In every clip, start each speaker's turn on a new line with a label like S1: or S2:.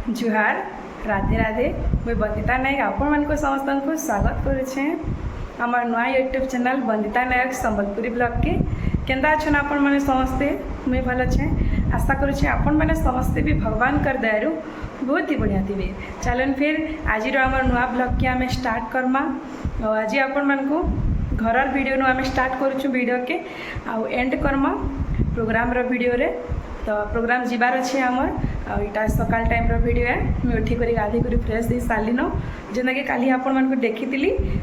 S1: जुहार राधे राधे मुई बंदिता नायक आपण मान समस्त को स्वागत करुचे आम नुआ यूट्यूब चैनल बंदिता नायक संबलपुरी ब्लॉग के केंदा अच्छन आपण मैंने समस्ते मुई भल अच्छे आशा करुचे आपण मैंने समस्ते भी भगवान कर दयारू बहुत ही बढ़िया थे। चलन फिर आज आम नुआ ब्लॉग के आम स्टार्ट करमा आज आपण मान को घर वीडियो आम स्टार्ट करुचु वीडियो के आउ एंड करमा प्रोग्राम रो वीडियो रे तो प्रोग्राम जीवार अच्छे आमर आईटा सकाल टाइम रो वीडियो है मुझे उठी कर गाधी कर फ्रेश दे सारी न जेना कि काली आपण मान को देखी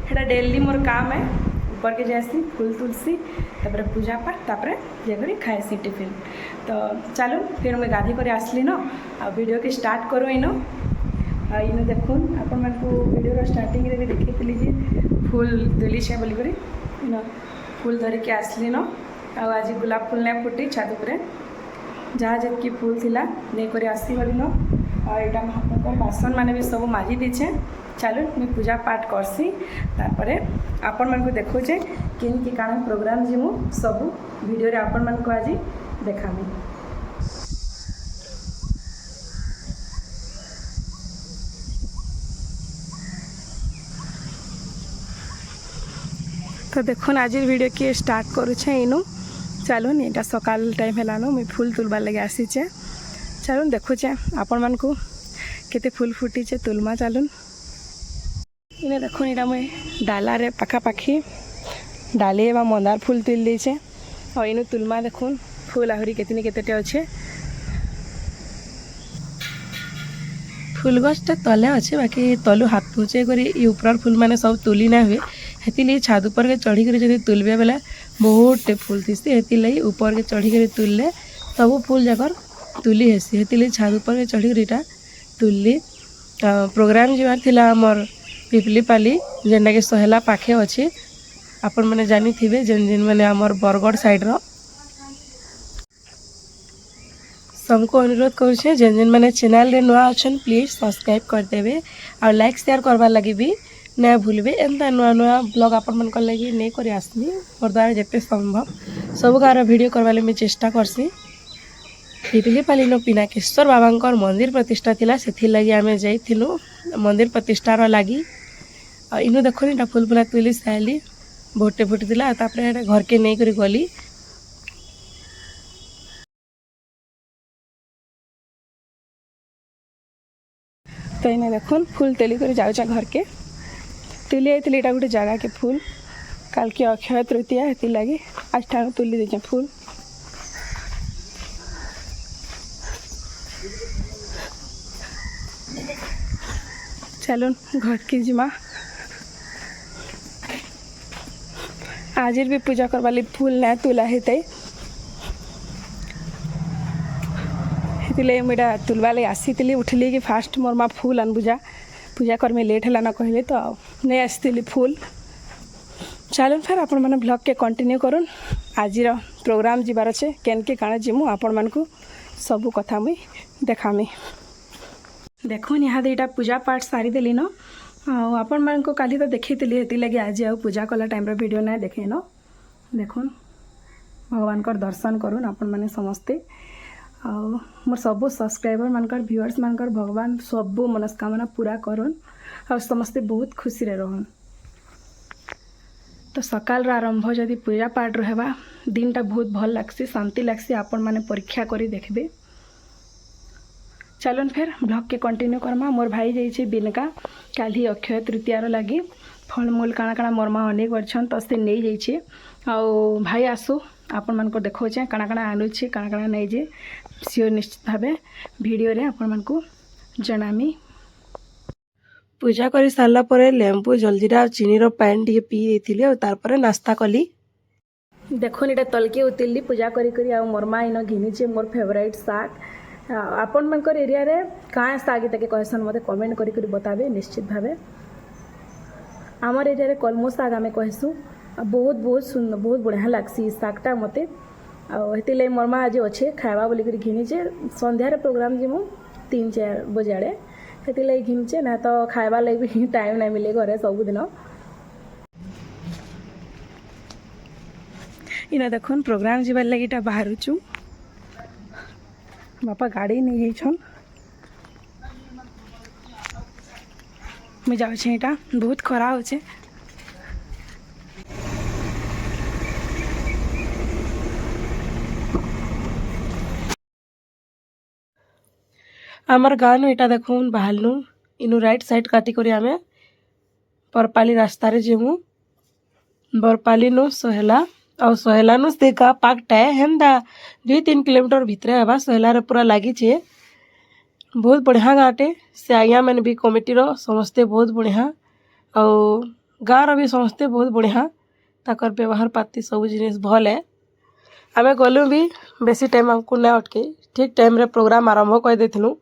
S1: है डेली मोर काम है ऊपर के जासी फूल तुलसी तापर पूजा पाठ तापर जाकर खाएसी टिफिन तो चलो फिर मुझे गाधी कर आसली न आ वीडियो के स्टार्ट करूँ इन इन देखून आपण मान को वीडियो रो स्टार्टिंग रे देखी जे फूल तुली छे बोली करी इन फूल धरिकी आसली न आज गुलाब फूल नहीं फुटी छात उपरे जहाँ जबकि फूल थिला नहीं कर आसी गली न आईटा महाप्रभु बासन मैंने भी सब माजी दीछे चलो मुझे पूजा पाठ करसी तापरे आपण मन को देखुचे किन की काण प्रोग्राम जीमु सब वीडियो रे आपण मन को आज देखामी। तो देखुन आज वीडियो की स्टार्ट करुचे इनु चलुन यहाँ सकाल टाइम है मुझे फूल तुलबार लगे आसीचे चलुन देखुचे आपण मान को केते फूल फुटीचे तुलमा चलुन इने देखुन यहाँ मुझे डाला रे पाखापाखी डाली एवं मंदार फूल तुल देचे और इन तुलमा देखुन फूल आहरी केतनी केतेटे अच्छे फूल गछटा तले अच्छे बाकी तलु हाथ पहुँचे कर ऊपर फूल मैंने सब तुली ना हुए हेती छाद ऊपर के चढ़ी कर जब तुलबे बेले बहुत फूल थीसी हेती लगी ऊपर के चढ़ी कर तुलले सब फूल जाकर तुली हेसी हेती छाद ऊपर के चढ़ी कर तुलली प्रोग्राम जीवार थिला हमर पिपलीपाली जेनटा कि सहेला पाखे अच्छे आपण मैंने जानी थे जेन जेन मैंने आमर बरगढ़ साइड रो सबको अनुरोध करुचे जेन जेन मैंने चैनल रे नुआ अच्छन प्लीज सब्सक्राइब करदेवे और लाइक शेयर करवार लगी भी नहीं भूलबे एंता नुआ नुआ ब्लॉग आपण मन लगी नहीं कर आसनी मोर द्वारा जिते संभव सब गार वीडियो करवाले मैं चेष्टा करसी। पिपलीपाली नो पिनाकेश्वर बाबा मंदिर प्रतिष्ठा थिला से लगी आम जाइलु मंदिर प्रतिष्ठार लगी इनु देखनी फूल फुला तुली साइली बहुटे फुटीला घर के नहीं करी गली तो इन्हें देखुन फूल तेली कर जाऊचा घर के तुली आई यहाँ गोटे जगह के फूल काल के अक्षय तृतीया हेती लगी आज ठाण तुली देचे फूल चलुन घर की जिमा आज भी पूजा करवाली फूल ना तुला हेते मुझा तुलवा लगे आसी उठली कि फास्ट मोर माँ फूल अनबुझा पूजा कर में लेट है ना कहले तो नहीं आसी फूल चलो फिर आपण मैंने ब्लॉग के कंटिन्यू करूँ आज प्रोग्राम जीवार अच्छे केन के काण जीमु आपण मान को सब कथा मुई देखामी देखुन यहाँ यहाँ पूजा पाठ सारी देली न आपण मान को काली तो देखी हेती लगे आज आ पूजा कला टाइम वीडियो ना देखे न देखुन भगवान को दर्शन करूँ आपण मैंने समस्ते मोर सब सब्सक्राइबर मानकर व्यूअर्स मानकर भगवान सब मनस्कामना पूरा करन और समस्ते बहुत खुशी रे रहन। तो सकाल आरंभ जदि पूजा पाठ रहबा दिनटा बहुत भल लगसी शांति लगसी आपण माने परीक्षा करी देखबे। चलन फिर ब्लॉग के कंटिन्यू करमा मोर भाई जाइए बिनका काली अक्षय तृतीयार लगी फलमूल काଣା काଣା मोर माँ अनेक अच्छन तो से नहीं जाइए आउ भाई आसू आपण मान को देखौचे काଣା काଣା आनुचे काଣା काଣା नहीं जे सियोर निश्चित भाव वीडियो रे आपण मान को जनामी। पूजा कर सारा पर लेंबू जलजीरा चीनी रो पानी टे पी देथिले और तार पर नाश्ता कली देखो इटा तलके उतिली पूजा करी करी आ मोर माँ इन घिनीचे मोर फेवरेट साग आपण मान एरिया रे काँ साग ताके कहसन मते कमेंट करी करी बताबे निश्चित भाव आमर एरिया रे कलमो साग आमे कहसु बहुत बहुत सुंदर बहुत बढ़िया लगसी सागटा मते आती मोर माँ आज अच्छे खावा बोलिक घिनीचे संध्यार प्रोग्राम जीमु 3-4 बजे आड़े से घिनीचे ना तो खावा लगे भी टाइम ना मिले घरे सबुदिन इन देखुन प्रोग्राम जीवार लगे बाहरुचु बापा गाड़ी नहीं जाइछन मुझे जाऊँ यहाँ बहुत खरा होचे आमर गाँव नु देखून बाहरनु इनु राइट साइड काटिक आम बरपाली रास्तार जीमु बरपाली नु सोहेला और सोहेला नु से गाँ पाकटा हेन्दा 2-3 किलोमीटर भितर हवा सोहेलार पूरा लगी बहुत बढ़िया गाँटे से आज्ञा मैंने भी कमिटीर समस्ते बहुत बढ़िया और गाँव भी समस्ते बहुत बढ़िया ताकर व्यवहार पाती सब जिनिस भल है आम गलु भी बेसी टाइम आमको ना अटके ठीक टाइम रे प्रोग्राम आरंभ कर देथिलु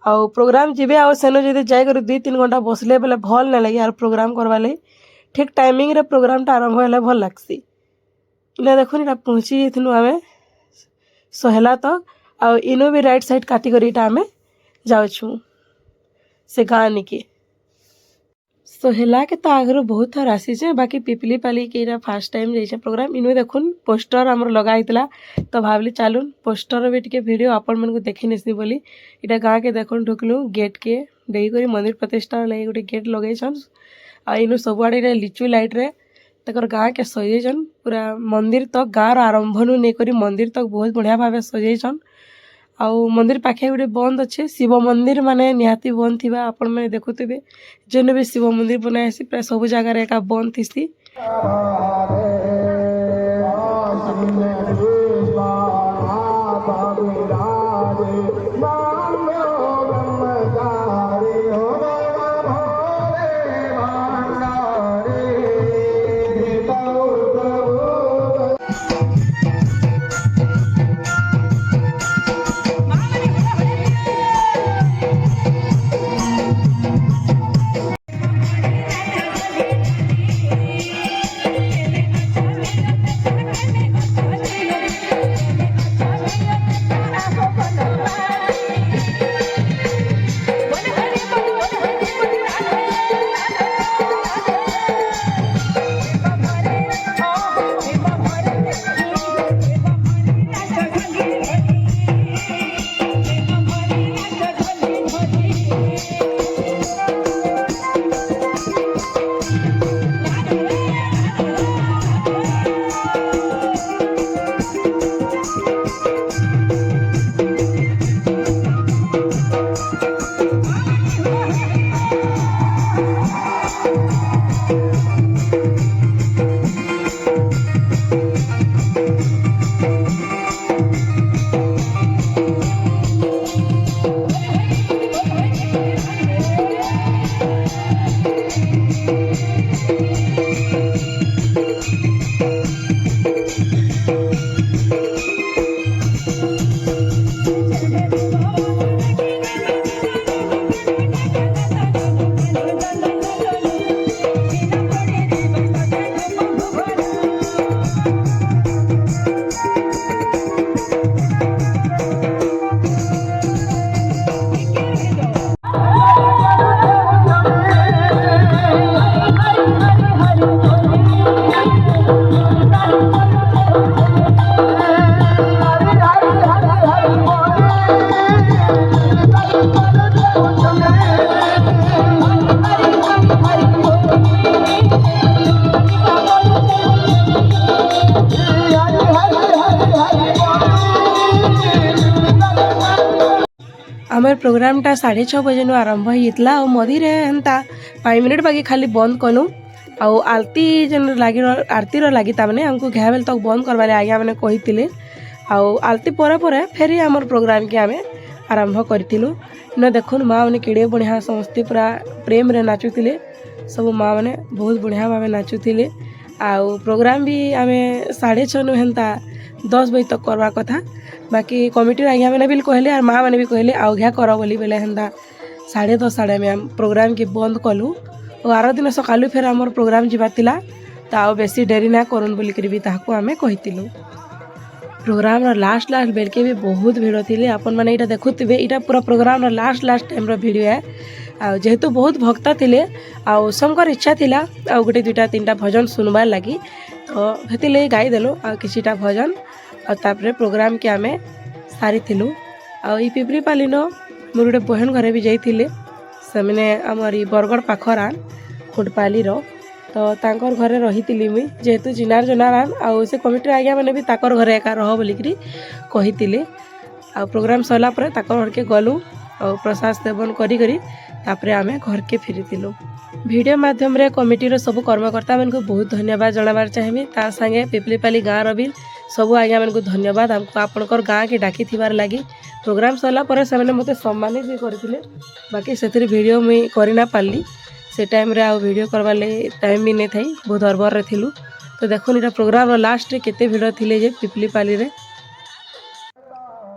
S1: और प्रोग्राम जीवे आ सेनो जदि जाकर 2-3 घंटा बसले बेले भल ना लगे यार प्रोग्राम करवा लगे ठीक टाइमिंग रे प्रोग्रामटा आरंभ होले भल लागसी इला देखुन इटा पहुँची जाइथिलु आमे सोहेला तक आ इनो भी राइट साइड काटी कर इटा आमे जाउछु से गाँ निके सोहेला के तो आगरो बहुत थर आसी बाकी पिपली पाली के फास्ट टाइम जाइए प्रोग्राम इनु देखुन पोस्टर आमर लगाई तो भावली चलून पोस्टर भी टे वीडियो आपण मन को देखी नेसी बोली इटा गाँ के देखुन ढुकलु गेट के देकर मंदिर प्रतिष्ठा लगे गोटे गेट लगेछन आ इनु सबुआड़े लिचु लाइट रे तकर गाँ के सजेछन पूरा मंदिर तक गाँव आरंभनु नहीं मंदिर तक बहुत बढ़िया भाव सजेछन आउ मंदिर पाखे गोटे बंद अच्छे शिव मंदिर माने निहाती बंद थी आपण मैंने देखुवे जेन भी शिव मंदिर बनाए प्राय सब जगार एका बंद थी आमर प्रोग्रामटा 6:30 बजे आरंभ होता और मधी रे हेन्ता 5 मिनट बाकी खाली बंद कलु आउ आरती जन लगी आरती लगी ताने हमको घा बेल तक बंद करवा आज्ञा मैंने कही आउ आरती पर फेरी आमर प्रोग्राम के आम आरंभ करूँ न देखुन माँ मैंने केड़े बढ़िया समस्ते पूरा प्रेम रे नाचुले सब माँ मैंने बहुत बढ़िया भाव नाचुले आउ प्रोग्राम भी आम 6:30 हेन्ता 10 बजे तक करवा कथा बाकी कमिटी आज्ञा मैंने भी कहले और माँ मैंने भी कहले आउ घा कर बोली बेले हेन्ता 10:30 साढ़े में प्रोग्राम के बंद कलु और आर दिन सकालू फेर आमर प्रोग्राम जीवार थिला तो आउ बेसी डेरी ना करन बोलिक भी ताकू आमे कहितिलु प्रोग्राम लास्ट बेलके भी बहुत भिड़ थी आपण मैंने यहाँ देखुवे यहाँ पूरा प्रोग्राम लास्ट टाइम वीडियो है आ जेहेतु बहुत भक्त थे आउ शंकर इच्छा थिला आ गोटे 2-3टा भजन सुनबार लगी तो हेतिले गाईदेलु आ किछिटा भजन और प्रोग्राम के आमे सारी थिलु आ पिपरी पालिन मोर गोटे बहन घरे भी जाइए
S2: ସେମାନେ ଆମର ବରଗଡ଼ ପାଖରାନ ଖୁଟପାଲିର तो तांकर घरे रही मुई जेहेतु जिनार जनारान आउ से कमिटी आज्ञा मैंने भी ताकर घरे एका रह बोलिकी कही आ प्रोग्राम सरला पर ताकर घर के गलु और प्रसाद सेवन करी तापरे आमे घर के फेरीलु। वीडियो माध्यम रे कमिटीर सब कर्मकर्ता मानक बहुत धन्यवाद जनाबार चाहिए ता संगे पिपलीपाली गाँव भी सब आज्ञा मानक धन्यवाद आमको आपणकर गाँ के डाकी थिबार लगी। प्रोग्राम सरला पर से मते सम्मानित भी करथिले बाकी से वीडियो मुई करना पारली से टाइम रे आउ वीडियो करवा ले टाइम भी नहीं थी बहुत हरबर रे थिलु। तो देखो इटा प्रोग्राम लास्ट रे केते भिड़ थिले जे पिपलीपाली रे।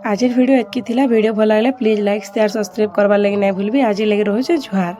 S2: आज वीडियो एतकी थिला वीडियो भल लगे प्लीज लाइक शेयर सब्सक्राइब करवा लगे नहीं भूलबी। आज लगे रोचे जुहार।